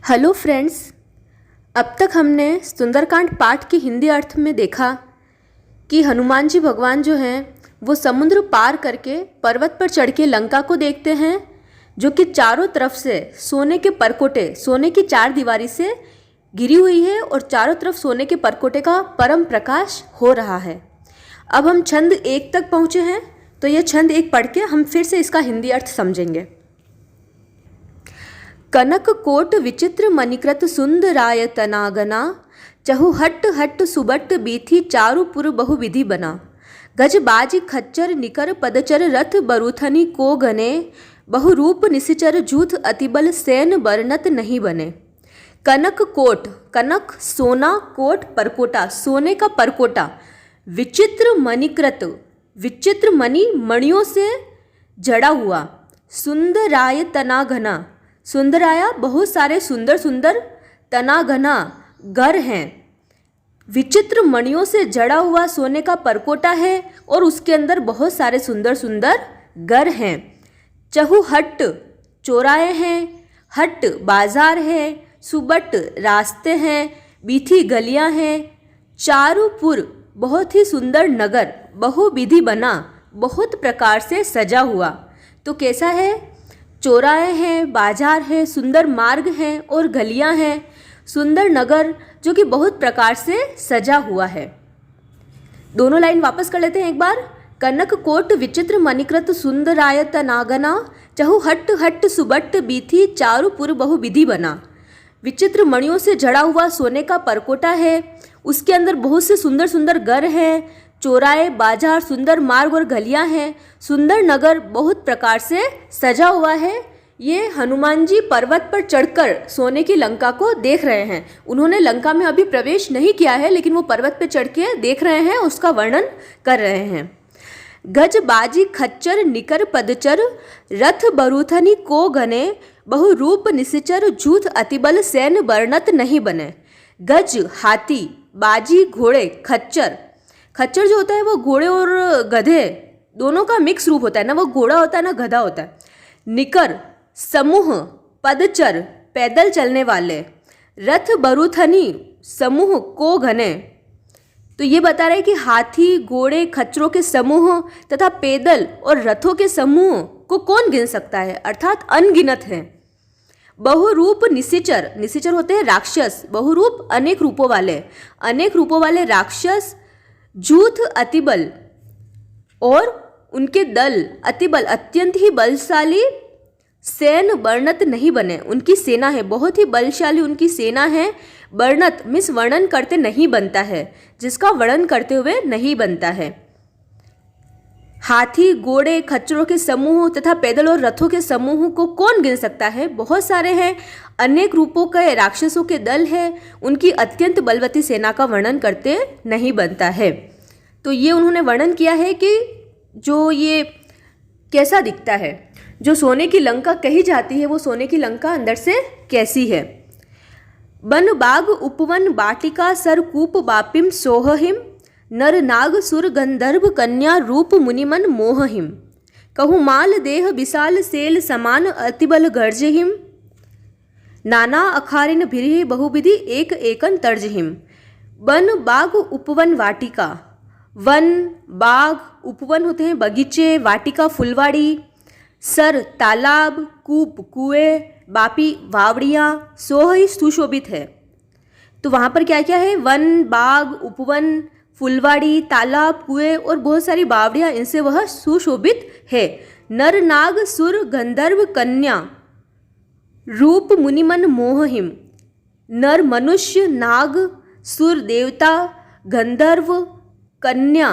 Hello friends. अब तक हमने सुंदरकांड पाठ की हिंदी अर्थ में देखा कि हनुमान जी भगवान जो हैं वो समुद्र पार करके पर्वत पर चढ़ के लंका को देखते हैं, जो कि चारों तरफ से सोने के परकोटे, सोने की चार दीवारी से घिरी हुई है और चारों तरफ सोने के परकोटे का परम प्रकाश हो रहा है। अब हम छंद एक तक पहुँचे हैं, तो ये छंद एक पढ़ के हम फिर से इसका हिंदी अर्थ समझेंगे। कनक कोट विचित्र मणिकृत सुंदराय तनागना, चहु हट्ट हट्ट सुबट्ट बीथी चारुपुर बहुविधि बना। गज बाज खच्चर निकर पदचर रथ बरूथनी को गने, बहुरूप निशिचर जूथ अतिबल सैन बरनत नहीं बने। कनक कोट, कनक सोना, कोट परकोटा, सोने का परकोटा। विचित्र मणिकृत, विचित्र मणि, मणियों से जड़ा हुआ। सुंदराय तनाघना, सुंदराया बहुत सारे सुंदर सुंदर, तनाघना घर हैं। विचित्र मणियों से जड़ा हुआ सोने का परकोटा है और उसके अंदर बहुत सारे सुंदर सुंदर घर हैं। चहु हट्ट, चौराहे हैं। हट्ट, बाजार है। सुबट, रास्ते हैं। बीथी, गलियां हैं। चारुपुर, बहुत ही सुंदर नगर। बहुविधि बना, बहुत प्रकार से सजा हुआ। तो कैसा है? चौराहे हैं, बाजार है, सुंदर मार्ग हैं और गलियां हैं। सुंदर नगर जो कि बहुत प्रकार से सजा हुआ है। दोनों लाइन वापस कर लेते हैं एक बार। कनक कोट विचित्र मणिकृत सुंदराय तनागना, चहु हट्ट हट्ट सुबट्ट बीथी चारुपुर बहुविधि बना। विचित्र मणियों से जड़ा हुआ सोने का परकोटा है, उसके अंदर बहुत से सुंदर सुंदर घर हैं। चौराहे, बाजार, सुंदर मार्ग और गलियां हैं। सुंदर नगर बहुत प्रकार से सजा हुआ है। ये हनुमान जी पर्वत पर चढ़कर सोने की लंका को देख रहे हैं। उन्होंने लंका में अभी प्रवेश नहीं किया है, लेकिन वो पर्वत पर चढ़ के देख रहे हैं, उसका वर्णन कर रहे हैं। गज बाजी खच्चर निकर पदचर, रथ बरूथनी को गने, बहुरूप निशिचर जूथ अतिबल सैन बरनत नहीं बने। गज हाथी, बाजी घोड़े, खच्चर, खच्चर जो होता है वो घोड़े और गधे दोनों का मिक्स रूप होता है ना, वो घोड़ा होता है ना गधा होता है। निकर समूह, पदचर पैदल चलने वाले, रथ बरूथनी समूह को घने। तो ये बता रहे हैं कि हाथी, घोड़े, खच्चरों के समूह तथा पैदल और रथों के समूह को कौन गिन सकता है, अर्थात अनगिनत है। बहुरूप निशिचर, निशिचर होते हैं राक्षस, बहुरूप अनेक रूपों वाले, अनेक रूपों वाले राक्षस। जूथ अतिबल, और उनके दल, अतिबल अत्यंत ही बलशाली, सैन बरनत नहीं बने, उनकी सेना है, बहुत ही बलशाली उनकी सेना है। बरनत मीन्स वर्णन करते नहीं बनता है, जिसका वर्णन करते हुए नहीं बनता है। हाथी, घोड़े, खच्चरों के समूह तथा पैदल और रथों के समूह को कौन गिन सकता है? बहुत सारे हैं। अनेक रूपों के राक्षसों के दल है, उनकी अत्यंत बलवती सेना का वर्णन करते नहीं बनता है। तो ये उन्होंने वर्णन किया है कि जो ये कैसा दिखता है, जो सोने की लंका कही जाती है, वो सोने की लंका अंदर से कैसी है। बन बाग उपवन बाटिका सरकूप बापिम सोहहिम, नर नाग सुर गंधर्व कन्या रूप मुनिमन मोहहिम। कहु माल देह विशाल सेल समान अतिबल गर्जहिम, नाना अखारिन भिरी बहुविधि एक एकन तर्जहिम। वन बाग उपवन वाटिका, वन, बाग, उपवन होते हैं बगीचे, वाटिका फुलवाड़ी, सर तालाब, कूप कुएं, बापी वावड़ियाँ, सोह सुशोभित है। तो वहाँ पर क्या क्या है? वन, बाग, उपवन, फुलवाड़ी, तालाब, कुएं और बहुत सारी बावड़ियाँ, इनसे वह सुशोभित है। नर नाग सुर गंधर्व कन्या रूप मुनिमन मोहहिम, नर मनुष्य, नाग, सुर देवता, गंधर्व, कन्या,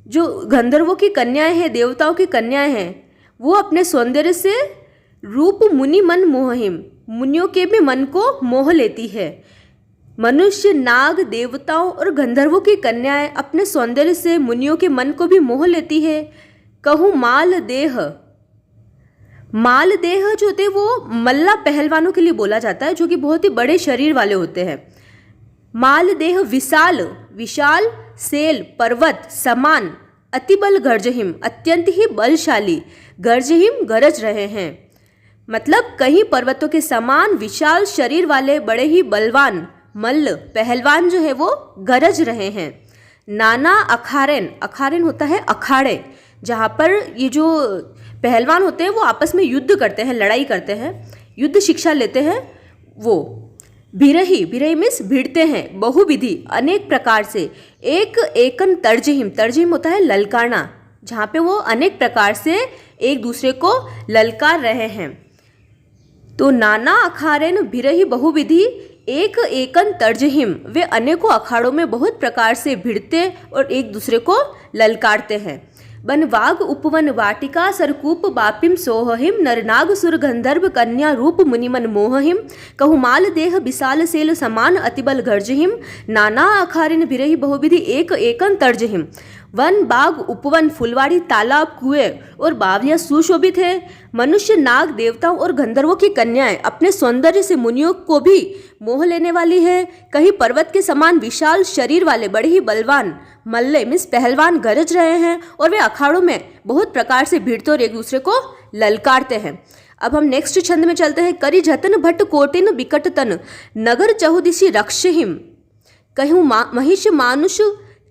जो गंधर्वों की कन्याएं हैं, देवताओं की कन्याएं हैं, वो अपने सौंदर्य से रूप मुनि मन मोहहिम, मुनियों के भी मन को मोह लेती है। मनुष्य, नाग, देवताओं और गंधर्वों की कन्याएं अपने सौंदर्य से मुनियों के मन को भी मोह लेती है। कहूँ माल देह, माल देह जो होते हैं वो मल्ला पहलवानों के लिए बोला जाता है, जो कि बहुत ही बड़े शरीर वाले होते हैं। माल देह विशाल, विशाल, सेल पर्वत समान, अतिबल गर्जहिम अत्यंत ही बलशाली, गर्जहिम गरज रहे हैं। मतलब कहीं पर्वतों के समान विशाल शरीर वाले बड़े ही बलवान मल्ल पहलवान जो है वो गरज रहे हैं। नाना अखारेन, अखारेन होता है अखाड़े, जहाँ पर ये जो पहलवान होते हैं वो आपस में युद्ध करते हैं, लड़ाई करते हैं, युद्ध शिक्षा लेते हैं। वो भिरही, भिरही मीन्स भिड़ते हैं, बहुविधि अनेक प्रकार से, एक एकन तर्जहिम, तर्जहिम होता है ललकारना, जहाँ पे वो अनेक प्रकार से एक दूसरे को ललकार रहे हैं। तो नाना अखारेन भिरही बहुविधि एक एकन तर्जहिम, वे अनेकों अखाड़ों में बहुत प्रकार से भिड़ते और एक दूसरे को ललकारते हैं। वन वाग उपवन वाटिका सरकूप बापिम सोहहिम नरनाग सुर गंधर्व कन्या रूप मुनिमन मोहहिम कहुमाल देह विशाल सेल समान अतिबल गर्जहिम नाना अखारिन भिरही बहुविधि एक एकन तर्जहिम। वन बाग उपवन फुलवाड़ी तालाब कुएं और बावलियां सुशोभित है। मनुष्य नाग देवताओं और गंधर्वों की कन्याएं अपने सौंदर्य से मुनियों को भी मोह लेने वाली है। कहीं पर्वत के समान विशाल शरीर वाले बड़े ही बलवान मल्ले मीन्स पहलवान गरज रहे हैं और वे अखाड़ों में बहुत प्रकार से भिड़ते और एक दूसरे को ललकारते हैं। अब हम नेक्स्ट छंद में चलते हैं। करी जतन भट्ट कोटिन बिकट तन नगर चहुदिशि रक्षहिम कहूँ महिष मानुष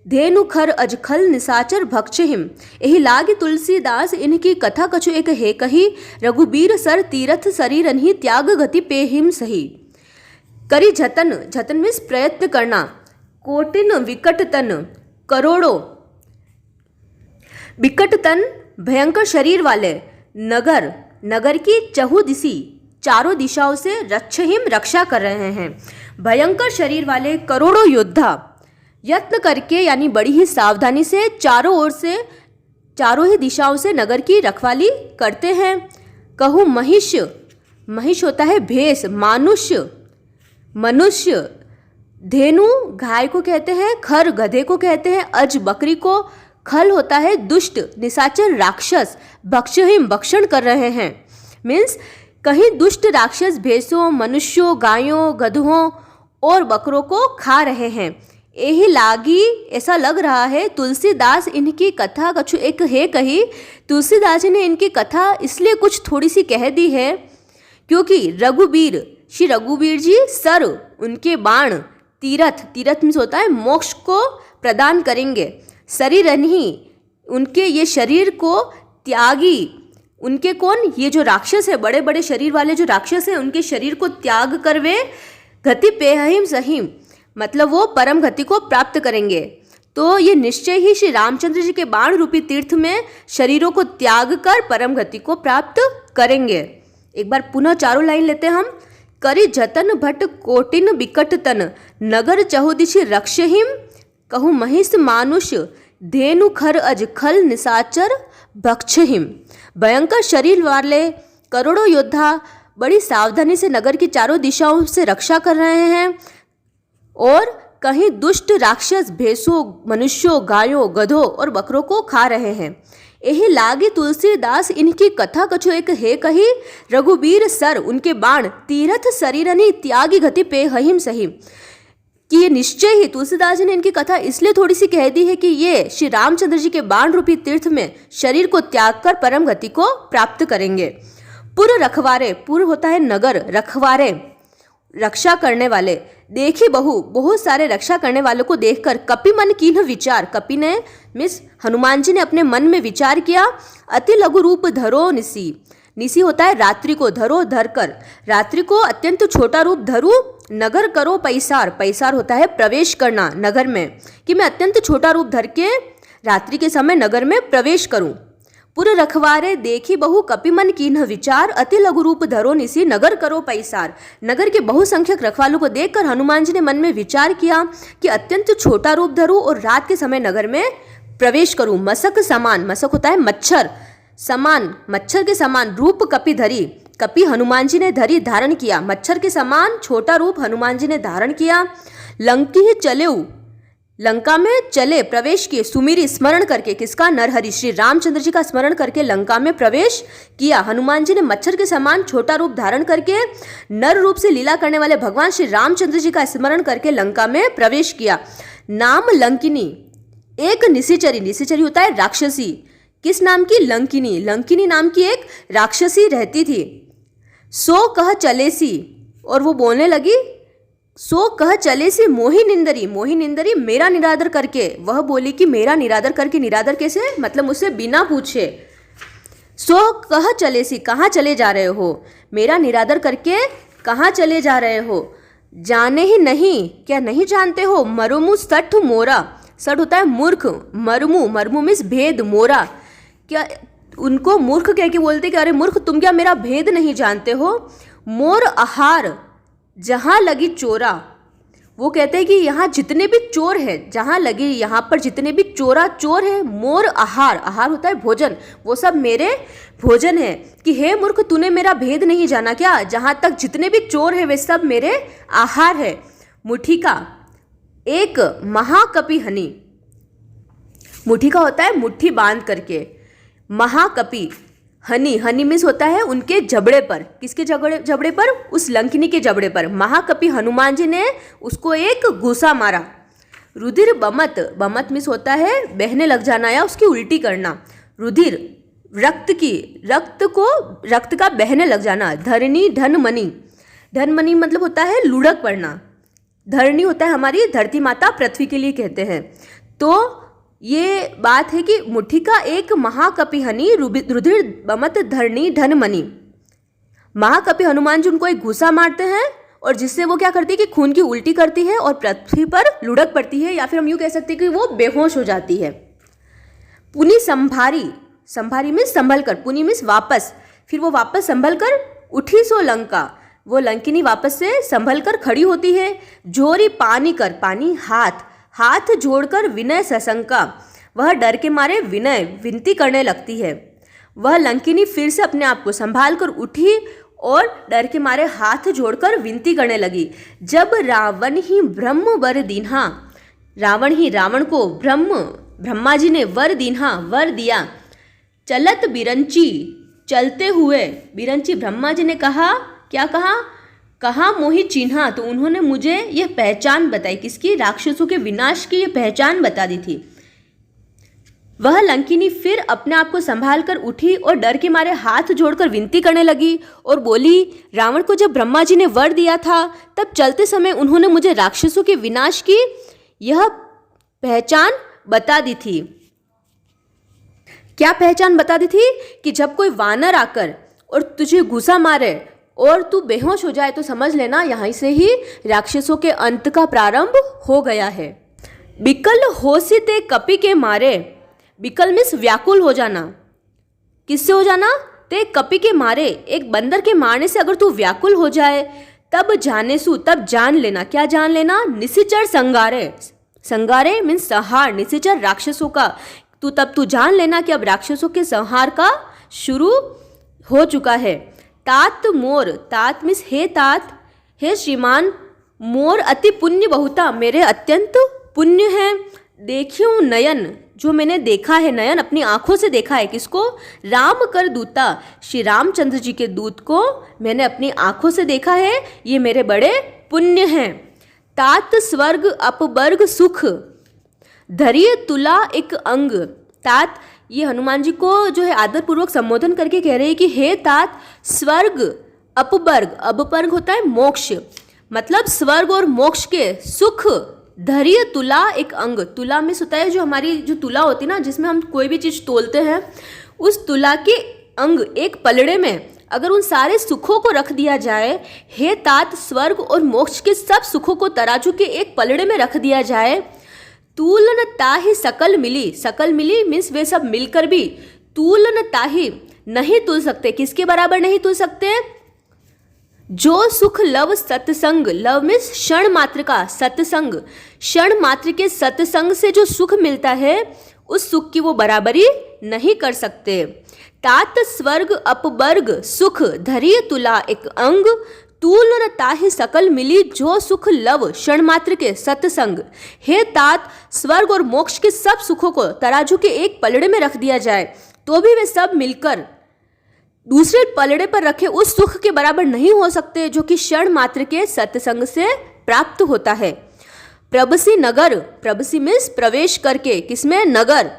धेनु खर अजखल निसाचर भक्षहिम। एहि लागी तुलसीदास इनकी कथा कछु एक हे कही रघुबीर सर तीरथ शरीर ही त्याग गति पेहिम सही। करी जतन, जतन मीन्स प्रयत्न करना, कोटिन विकट तन करोड़ों, विकट तन भयंकर शरीर वाले, नगर, नगर की चहुदिशि चारों दिशाओं से रक्षहिम रक्षा कर रहे हैं। भयंकर शरीर वाले करोड़ों योद्धा यत्न करके यानी बड़ी ही सावधानी से चारों ओर से चारों ही दिशाओं से नगर की रखवाली करते हैं। कहूँ महिष, महिष होता है भैंस, मानुष्य मनुष्य, धेनु गाय को कहते हैं, खर गधे को कहते हैं, अज बकरी को, खल होता है दुष्ट, निशाचर राक्षस, भक्षहिम भक्षण कर रहे हैं। मीन्स कहीं दुष्ट राक्षस भैंसों, मनुष्यों, गायों, गधों और बकरों को खा रहे हैं। यही लागी ऐसा लग रहा है तुलसीदास इनकी कथा कछु एक है कही। तुलसीदास जी ने इनकी कथा इसलिए कुछ थोड़ी सी कह दी है क्योंकि रघुबीर, श्री रघुबीर जी सर उनके बाण तीरथ, तीरथ मीन्स होता है मोक्ष को प्रदान करेंगे। शरीर नहीं उनके ये शरीर को त्यागी, उनके कौन, ये जो राक्षस है, बड़े बड़े शरीर वाले जो राक्षस हैं, उनके शरीर को त्याग कर वे गति पेहिम सहीम, मतलब वो परम गति को प्राप्त करेंगे। तो ये निश्चय ही श्री रामचंद्र जी के बाण रूपी तीर्थ में शरीरों को त्याग कर परम गति को प्राप्त करेंगे। एक बार पुनः चारों लाइन लेते हैं हम। करी जतन भट्ट कोटिन बिकट तन नगर चहुदिशि रक्षहिम कहूँ महिष मानुष धेनु खर अज खल निसाचर भक्षहिम। भयंकर शरीर वाले करोड़ों योद्धा बड़ी सावधानी से नगर की चारों दिशाओं से रक्षा कर रहे हैं और कहीं दुष्ट राक्षस भैंसों, मनुष्यों, गायों, गधों और बकरों को खा रहे हैं। यही लागी तुलसीदास इनकी कथा कछु एक है कही रघुबीर सर उनके बाण तीरथ शरीरनि त्यागी गति पे हहिम सही। कि ये निश्चय ही तुलसीदास जी ने इनकी कथा इसलिए थोड़ी सी कह दी है कि ये श्री रामचंद्र जी के बाण रूपी तीर्थ में शरीर को त्याग कर परम गति को प्राप्त करेंगे। पुर रखवारे, पुर होता है नगर, रखवारे रक्षा करने वाले, देखी बहु, बहुत सारे रक्षा करने वालों को देखकर कपि मन कीन्ह विचार, कपि ने मिस हनुमान जी ने अपने मन में विचार किया। अति लघु रूप धरो निसी, निसी होता है रात्रि को, धरो धर कर, रात्रि को अत्यंत छोटा रूप धरू। नगर करो पैसार, पैसार होता है प्रवेश करना नगर में, कि मैं अत्यंत छोटा रूप धर के रात्रि के समय नगर में प्रवेश करूं। पुर रखवारे देखी बहु कपि मन कीन्ह विचार अति लघु रूप धरो निसी नगर करो पैसार। नगर के बहुसंख्यक रखवालों को देखकर हनुमान जी ने मन में विचार किया कि अत्यंत छोटा रूप धरूं और रात के समय नगर में प्रवेश करूं। मसक समान, मसक होता है मच्छर, समान मच्छर के समान रूप कपि धरी, कपि हनुमान जी ने धरी धारण किया, मच्छर के समान छोटा रूप हनुमान जी ने धारण किया। लंकी ही चलेऊ, लंका में चले प्रवेश किए, सुमिरी स्मरण करके, किसका, नरहरि श्री रामचंद्र जी का स्मरण करके लंका में प्रवेश किया। हनुमान जी ने मच्छर के समान छोटा रूप धारण करके नर रूप से लीला करने वाले भगवान श्री रामचंद्र जी का स्मरण करके लंका में प्रवेश किया। नाम लंकिनी, एक निशिचरी, निशिचरी होता है राक्षसी, किस नाम की, लंकिनी, लंकिनी नाम की एक राक्षसी रहती थी। सो कह चले सी, और वो बोलने लगी, सो कह चले सी मोहि निंदरी, मोहि निंदरी मेरा निरादर करके। वह बोली कि मेरा निरादर करके, निरादर कैसे, मतलब मुझसे बिना पूछे। सो कह चले सी, कहाँ चले जा रहे हो, मेरा निरादर करके कहाँ चले जा रहे हो। जाने ही नहीं, क्या नहीं जानते हो, मरुमु सठ मोरा, सठ होता है मूर्ख, मरुमु, मरुमु मीन्स भेद, मोरा, क्या उनको मूर्ख कह के बोलते कि अरे मूर्ख तुम क्या मेरा भेद नहीं जानते हो। मोर आहार जहाँ लगी चोरा, वो कहते हैं कि यहाँ जितने भी चोर हैं, जहाँ लगे यहाँ पर जितने भी चोरा चोर है, मोर आहार, आहार होता है भोजन, वो सब मेरे भोजन है। कि हे मूर्ख तूने मेरा भेद नहीं जाना क्या, जहाँ तक जितने भी चोर है वे सब मेरे आहार है। मुठिका एक महाकपि हनी, मुठिका होता है मुट्ठी बांध करके, महाकपि हनी, हनी मीन्स होता है उनके जबड़े पर, किसके जबड़े पर, उस लंकिनी के जबड़े पर। महाकपि हनुमान जी ने उसको एक घूसा मारा। रुधिर बमत, बमत मीन्स होता है बहने लग जाना या उसकी उल्टी करना। रुधिर रक्त की, रक्त का बहने लग जाना। धरणी धनमणि, धनमणि मतलब होता है लुढ़क पड़ना। धरणी होता है हमारी धरती माता, पृथ्वी के लिए कहते हैं। तो ये बात है कि मुठिका एक महाकपि हनी, रुधिर बमत धरणी धनमणि। महाकपि हनुमान जी उनको एक घूसा मारते हैं और जिससे वो क्या करती है कि खून की उल्टी करती है और पृथ्वी पर लुढ़क पड़ती है, या फिर हम यूँ कह सकते हैं कि वो बेहोश हो जाती है। पुनि संभारी, संभारी मीन्स संभल कर, पुनि मीन्स वापस, फिर वो वापस संभल कर उठी सो लंका, वो लंकिनी वापस से संभल कर खड़ी होती है। जोरी पानी कर, पानी हाथ, हाथ जोड़कर विनय सशंका, वह डर के मारे विनय विनती करने लगती है। वह लंकिनी फिर से अपने आप को संभाल कर उठी और डर के मारे हाथ जोड़कर विनती करने लगी। जब रावण ही ब्रह्म वर दीन्हा, रावण ही रावण को ब्रह्मा जी ने वर दीन्हा, वर दिया। चलत बिरंची, चलते हुए, बिरंची ब्रह्मा जी ने कहा, क्या कहा, कहा मोहि चिन्हा, तो उन्होंने मुझे यह पहचान बताई, किसकी, राक्षसों के विनाश की यह पहचान बता दी थी। वह लंकिनी फिर अपने आप को संभाल कर उठी और डर के मारे हाथ जोड़कर विनती करने लगी और बोली, रावण को जब ब्रह्मा जी ने वर दिया था तब चलते समय उन्होंने मुझे राक्षसों के विनाश की यह पहचान बता दी थी। क्या पहचान बता दी थी, कि जब कोई वानर आकर और तुझे घूसा मारे और तू बेहोश हो जाए तो समझ लेना यहाँ से ही राक्षसों के अंत का प्रारंभ हो गया है। बिकल होसी ते कपि के मारे, बिकल मीन्स व्याकुल हो जाना, किससे हो जाना, ते कपि के मारे, एक बंदर के मारने से अगर तू व्याकुल हो जाए, तब जानेसु, तब जान लेना, क्या जान लेना, निशिचर संगारे, संगारे मीन्स संहार, निशिचर राक्षसों का, तब तू जान लेना कि अब राक्षसों के संहार का शुरू हो चुका है। तात मोर, तात मीन्स हे तात, हे श्रीमान, मोर अति पुण्य बहुता, मेरे अत्यंत पुण्य है। देखियो नयन, जो मैंने देखा है, नयन अपनी आंखों से देखा है, किसको, राम कर दूता, श्री रामचंद्र जी के दूत को मैंने अपनी आंखों से देखा है, ये मेरे बड़े पुण्य हैं। तात स्वर्ग अपवर्ग सुख, धरिय तुला एक अंग, तात ये हनुमान जी को जो है आदर पूर्वक संबोधन करके कह रहे हैं कि हे तात, स्वर्ग अपवर्ग, अपवर्ग होता है मोक्ष, मतलब स्वर्ग और मोक्ष के सुख, धैर्य तुला एक अंग, तुला में होता है जो हमारी जो तुला होती है ना, जिसमें हम कोई भी चीज़ तोलते हैं, उस तुला के अंग एक पलड़े में अगर उन सारे सुखों को रख दिया जाए, हे तात, स्वर्ग और मोक्ष के सब सुखों को तराजू के एक पलड़े में रख दिया जाए, तूलन ताहि सकल मिली, सकल मिली मीन्स वे सब मिलकर भी तूलन ताहि नहीं तुल सकते, किसके बराबर नहीं तुल सकते, जो सुख लव सत्संग, लव मीन्स क्षण मात्र का, सत्संग क्षण मात्र के सत्संग से जो सुख मिलता है उस सुख की वो बराबरी नहीं कर सकते। तात स्वर्ग अपवर्ग सुख धरिय तुला एक अंग, तूल न ताहि सकल मिली, जो सुख लव क्षण मात्र के सत्संग। हे तात, स्वर्ग और मोक्ष के सब सुखों को तराजू के एक पलड़े में रख दिया जाए तो भी वे सब मिलकर दूसरे पलड़े पर रखे उस सुख के बराबर नहीं हो सकते जो कि क्षण मात्र के सत्संग से प्राप्त होता है। प्रबसी नगर, प्रबसी मीन्स प्रवेश करके, किसमें, नगर,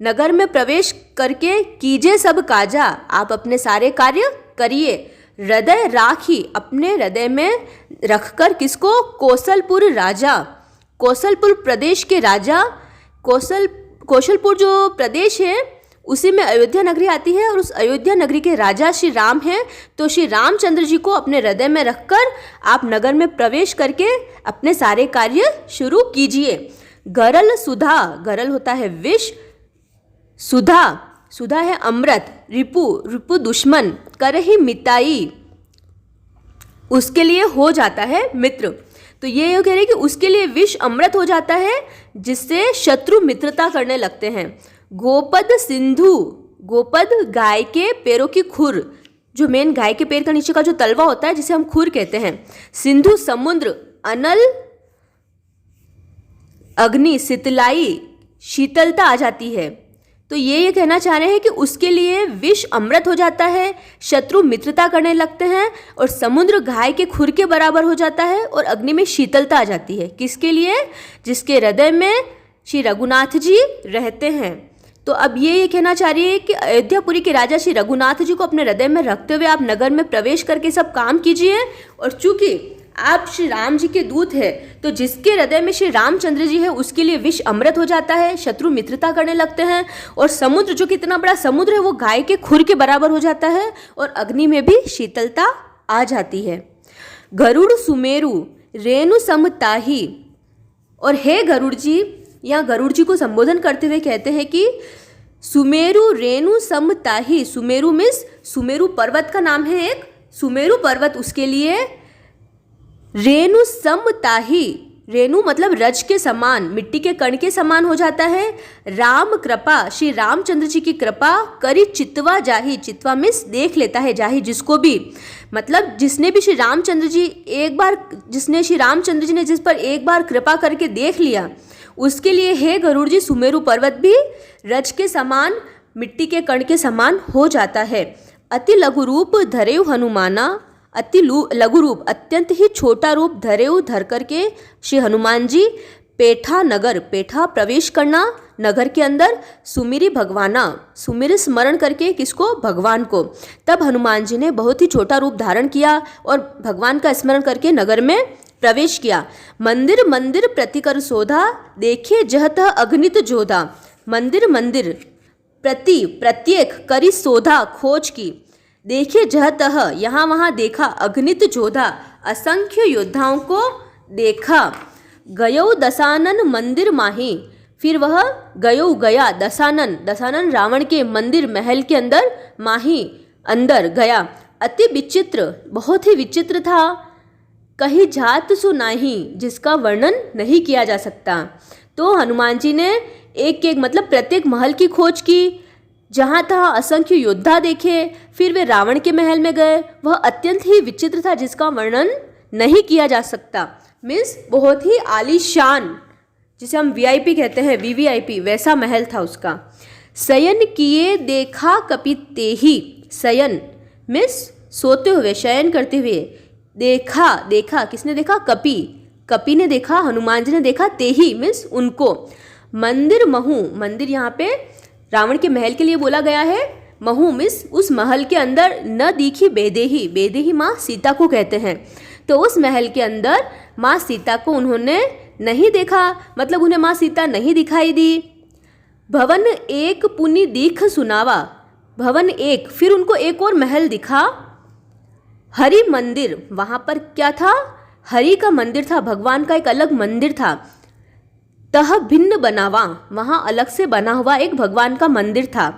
नगर में प्रवेश करके कीजिए सब काजा, आप अपने सारे कार्य करिए। हृदय राखी, अपने हृदय में रखकर किसको? कौशलपुर राजा, कौशलपुर प्रदेश के राजा, कौशलपुर जो प्रदेश है उसी में अयोध्या नगरी आती है, और उस अयोध्या नगरी के राजा श्री राम हैं। तो श्री रामचंद्र जी को अपने हृदय में रखकर आप नगर में प्रवेश करके अपने सारे कार्य शुरू कीजिए। गरल सुधा, गरल होता है विष, सुधा, सुधा है अमृत, रिपु, रिपु दुश्मन, करहि मिताई, उसके लिए हो जाता है मित्र। तो ये कह रहे हैं कि उसके लिए विष अमृत हो जाता है, जिससे शत्रु मित्रता करने लगते हैं। गोपद सिंधु, गोपद गाय के पैरों की खुर, जो मेन गाय के पैर का नीचे का जो तलवा होता है जिसे हम खुर कहते हैं। सिंधु समुद्र, अनल अग्नि, शीतलाई, शीतलता आ जाती है। तो ये कहना चाह रहे हैं कि उसके लिए विष अमृत हो जाता है, शत्रु मित्रता करने लगते हैं, और समुद्र गाय के खुर के बराबर हो जाता है, और अग्नि में शीतलता आ जाती है। किसके लिए? जिसके हृदय में श्री रघुनाथ जी रहते हैं। तो अब ये कहना चाह रही है कि अयोध्यापुरी के राजा श्री रघुनाथ जी को अपने हृदय में रखते हुए आप नगर में प्रवेश करके सब काम कीजिए। और चूंकि आप श्री राम जी के दूत हैं, तो जिसके हृदय में श्री रामचंद्र जी है उसके लिए विष अमृत हो जाता है, शत्रु मित्रता करने लगते हैं, और समुद्र जो कितना बड़ा समुद्र है वो गाय के खुर के बराबर हो जाता है, और अग्नि में भी शीतलता आ जाती है। गरुड़ सुमेरु रेणु समताही, और हे गरुड़ जी, यहाँ गरुड़ जी को संबोधन करते हुए कहते हैं कि सुमेरु रेणु समताही, सुमेरु मीन्स सुमेरु पर्वत का नाम है एक, सुमेरु पर्वत उसके लिए रेणु समताही, रेणु मतलब रज के समान, मिट्टी के कण के समान हो जाता है। राम कृपा, श्री रामचंद्र जी की कृपा करी चितवा जाही, चितवा मीन्स देख लेता है, जाही जिसको भी, मतलब जिसने भी श्री रामचंद्र जी एक बार, जिसने श्री रामचंद्र जी ने जिस पर एक बार कृपा करके देख लिया, उसके लिए हे गरुड़ जी सुमेरु पर्वत भी रज के समान, मिट्टी के कण के समान हो जाता है। अति लघु रूप धरेउ हनुमाना, अति लघु रूप, अत्यंत ही छोटा रूप धरेउ, धर करके श्री हनुमान जी पेठा नगर, पेठा प्रवेश करना नगर के अंदर, सुमिरी भगवाना, सुमिर स्मरण करके किसको? भगवान को। तब हनुमान जी ने बहुत ही छोटा रूप धारण किया और भगवान का स्मरण करके नगर में प्रवेश किया। मंदिर मंदिर प्रतिकर शोधा, देखे जहत अग्नित जोधा, मंदिर मंदिर प्रति प्रत्येक करी शोधा, खोज की, देखे जहतः यहाँ वहाँ देखा, अग्नित जोधा असंख्य योद्धाओं को देखा। गयो दशानन मंदिर माही, फिर वह गयो गया, दशानन, दशानन रावण के मंदिर महल के अंदर, माही अंदर गया। अति विचित्र, बहुत ही विचित्र था, कहीं जात सु नाही, जिसका वर्णन नहीं किया जा सकता। तो हनुमान जी ने एक एक मतलब प्रत्येक महल की खोज की, जहाँ तहाँ असंख्य योद्धा देखे, फिर वे रावण के महल में गए, वह अत्यंत ही विचित्र था जिसका वर्णन नहीं किया जा सकता। मीन्स बहुत ही आलीशान, जिसे हम वीआईपी कहते हैं, वीवीआईपी, वैसा महल था उसका। शयन किए देखा कपि तेहि, शयन मीन्स सोते हुए, शयन करते हुए, देखा, देखा किसने देखा? कपि, कपि ने देखा, हनुमान जी ने देखा, तेहि मीन्स उनको। मंदिर महु, मंदिर यहाँ पे रावण के महल के लिए बोला गया है, महु मीन्स उस महल के अंदर न दिखी बेदेही, बेदेही माँ सीता को कहते हैं। तो उस महल के अंदर माँ सीता को उन्होंने नहीं देखा, मतलब उन्हें माँ सीता नहीं दिखाई दी। भवन एक पुनि दीख सुनावा, भवन एक, फिर उनको एक और महल दिखा। हरि मंदिर, वहाँ पर क्या था? हरि का मंदिर था, भगवान का एक अलग मंदिर था। तह भिन्न बनावा, वहाँ अलग से बना हुआ एक भगवान का मंदिर था।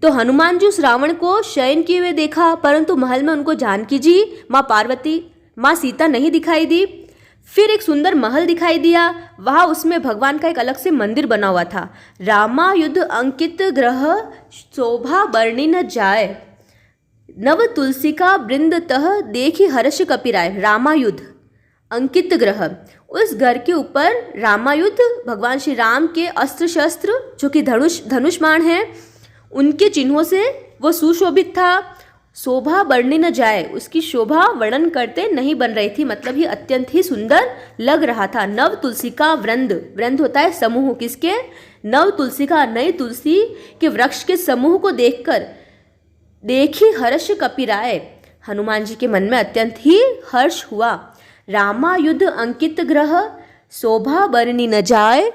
तो हनुमान जी उस रावण को शयन किए हुए देखा, परंतु महल में उनको जानकी जी, माँ पार्वती, माँ सीता नहीं दिखाई दी। फिर एक सुंदर महल दिखाई दिया, वहाँ उसमें भगवान का एक अलग से मंदिर बना हुआ था। रामायुध अंकित ग्रह शोभा बरनी न जाए, नव तुलसी का वृंद तह देखी हर्ष कपिराय। रामायुध अंकित ग्रह, उस घर के ऊपर रामायुध, भगवान श्री राम के अस्त्र शस्त्र जो कि धनुष बाण हैं, उनके चिन्हों से वो सुशोभित था। शोभा बढ़ने न जाए, उसकी शोभा वर्णन करते नहीं बन रही थी, मतलब ये अत्यंत ही सुंदर लग रहा था। नव तुलसी का वृंद, वृंद होता है समूह, किसके? नव तुलसी का, नई तुलसी के वृक्ष के समूह को देखकर देखी हर्ष कपिराय, हनुमान जी के मन में अत्यंत ही हर्ष हुआ। रामायुध अंकित ग्रह शोभा बरनी न जाय,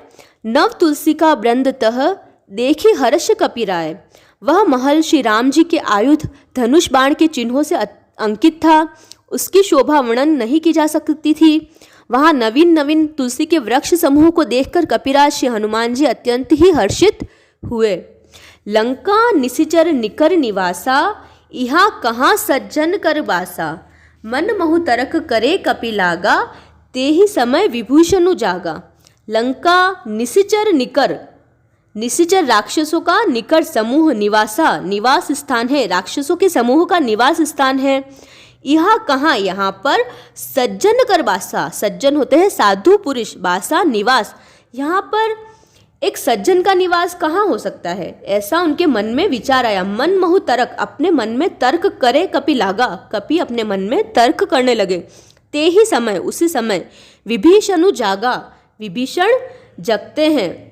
नव तुलसी का वृंद तह देखी हर्ष कपिराय। वह महल श्री राम जी के आयुध धनुष बाण के चिन्हों से अंकित था, उसकी शोभा वर्णन नहीं की जा सकती थी। वहाँ नवीन नवीन तुलसी के वृक्ष समूह को देखकर कपिराज श्री हनुमान जी अत्यंत ही हर्षित हुए। लंका निशिचर निकर निवासा, यहाँ कहाँ सज्जन कर बासा। मन महु तरक करे कपिलागा, ते ही समय विभूषणु जागा। लंका निशिचर निकर, निशिचर राक्षसों का, निकर समूह, निवासा निवास स्थान है, राक्षसों के समूह का निवास स्थान है। यहाँ कहाँ, यहाँ पर सज्जन कर बासा, सज्जन होते हैं साधु पुरुष, बासा निवास, यहाँ पर एक सज्जन का निवास कहाँ हो सकता है, ऐसा उनके मन में विचार आया। मन महु तर्क, अपने मन में तर्क करे कपि लागा, कपि अपने मन में तर्क करने लगे। ते ही समय, उसी समय विभीषणु जागा, विभीषण जगते हैं।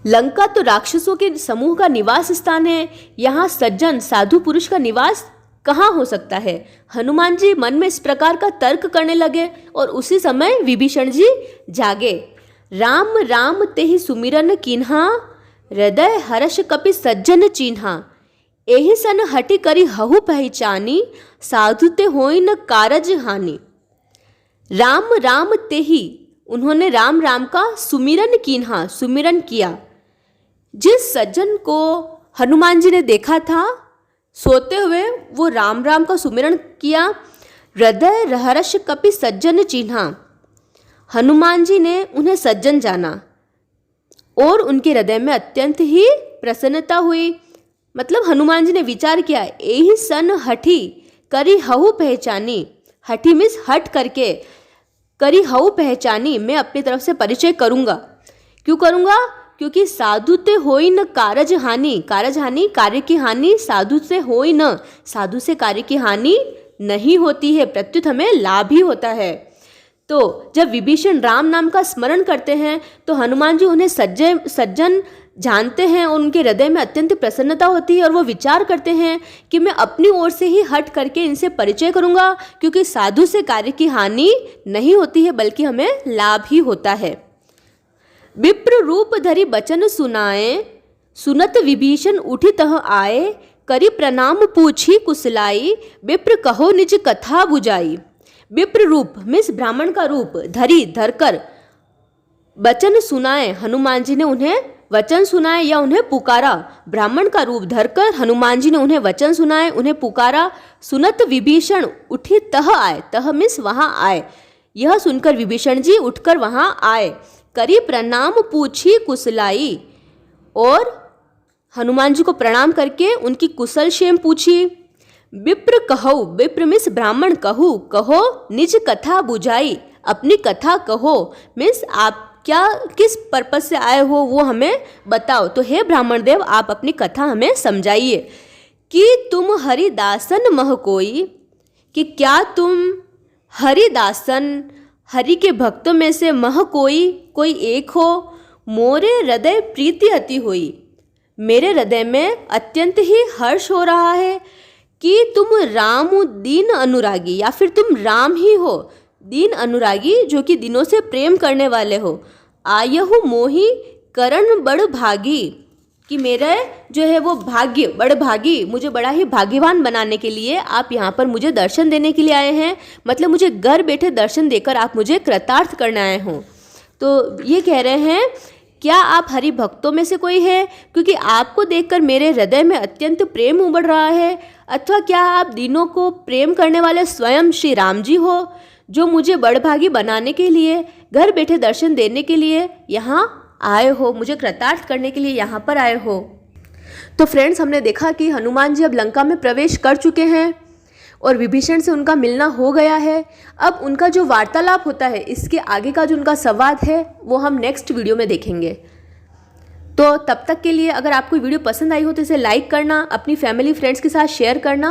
लंका तो राक्षसों के समूह का निवास स्थान है, यहाँ सज्जन साधु पुरुष का निवास कहाँ हो सकता है। हनुमान जी मन में इस प्रकार का तर्क करने लगे और उसी समय विभीषण जी जागे। राम राम तेहि सुमिरन कीन्हा, हृदय हर्ष कपि सज्जन चीन्हा। एहि सन हटि करि हहु पहचानी, साधु ते होई न कारज हानि। राम राम तेहि, उन्होंने राम राम का सुमिरन कीन्हा, सुमिरन किया। जिस सज्जन को हनुमान जी ने देखा था सोते हुए, वो राम राम का सुमिरन किया। हृदय हर्ष कपि सज्जन चिन्हा, हनुमान जी ने उन्हें सज्जन जाना और उनके हृदय में अत्यंत ही प्रसन्नता हुई। मतलब हनुमान जी ने विचार किया, एहि सन हठी करी हहु पहचानी, हठी मीन्स हट करके, करी हहु पहचानी, मैं अपनी तरफ से परिचय करूँगा। क्यों करूँगा? क्योंकि साधु ते होई न कारज हानि, कारज हानि कार्य की हानि, साधु से होई न, साधु से कार्य की हानि नहीं होती है, प्रत्युत हमें लाभ ही होता है। तो जब विभीषण राम नाम का स्मरण करते हैं तो हनुमान जी उन्हें सज्जन जानते हैं और उनके हृदय में अत्यंत प्रसन्नता होती है और वो विचार करते हैं कि मैं अपनी ओर से ही हट करके इनसे परिचय करूँगा, क्योंकि साधु से कार्य की हानि नहीं होती है बल्कि हमें लाभ ही होता है। विप्र रूप धरि बचन सुनाए, सुनत विभीषण उठी तह आए। करी प्रणाम पूछी कुशलाई, विप्र कहो निज कथा बुझाई। विप्र रूप मीन्स ब्राह्मण का रूप, धरी धरकर, वचन सुनाए, हनुमान जी ने उन्हें वचन सुनाए या उन्हें पुकारा। ब्राह्मण का रूप धरकर हनुमान जी ने उन्हें वचन सुनाए, उन्हें पुकारा। सुनत विभीषण उठी तह आए, तह मीन्स वहाँ आए, यह सुनकर विभीषण जी उठकर वहाँ आए। करी प्रणाम पूछी कुशलाई, और हनुमान जी को प्रणाम करके उनकी कुशल क्षेम पूछी। विप्र कहो, विप्र मीन्स ब्राह्मण, कहू कहो निज कथा बुझाई, अपनी कथा कहो मीन्स आप क्या किस पर्पस से आए हो वो हमें बताओ। तो हे ब्राह्मण देव, आप अपनी कथा हमें समझाइए। कि तुम हरिदासन मह कोई, कि क्या तुम हरिदासन, हरि के भक्तों में से मह कोई एक हो। मोरे हृदय प्रीति अति हुई, मेरे हृदय में अत्यंत ही हर्ष हो रहा है। कि तुम राम दीन अनुरागी, या फिर तुम राम ही हो, दीन अनुरागी जो कि दिनों से प्रेम करने वाले हो। आयहु मोहि करण बड़ भागी, कि मेरा जो है वो भाग्य बड़ भागी, मुझे बड़ा ही भाग्यवान बनाने के लिए आप यहाँ पर मुझे दर्शन देने के लिए आए हैं। मतलब मुझे घर बैठे दर्शन देकर आप मुझे कृतार्थ करने आए हों। तो ये कह रहे हैं, क्या आप हरि भक्तों में से कोई है, क्योंकि आपको देखकर मेरे हृदय में अत्यंत प्रेम उमड़ रहा है। अथवा क्या आप दिनों को प्रेम करने वाले स्वयं श्री राम जी हो, जो मुझे बड़भागी बनाने के लिए, घर बैठे दर्शन देने के लिए यहाँ आए हो, मुझे कृतार्थ करने के लिए यहाँ पर आए हो। तो फ्रेंड्स, हमने देखा कि हनुमान जी अब लंका में प्रवेश कर चुके हैं और विभीषण से उनका मिलना हो गया है। अब उनका जो वार्तालाप होता है, इसके आगे का जो उनका संवाद है वो हम नेक्स्ट वीडियो में देखेंगे। तो तब तक के लिए अगर आपको वीडियो पसंद आई हो तो इसे लाइक करना, अपनी फैमिली फ्रेंड्स के साथ शेयर करना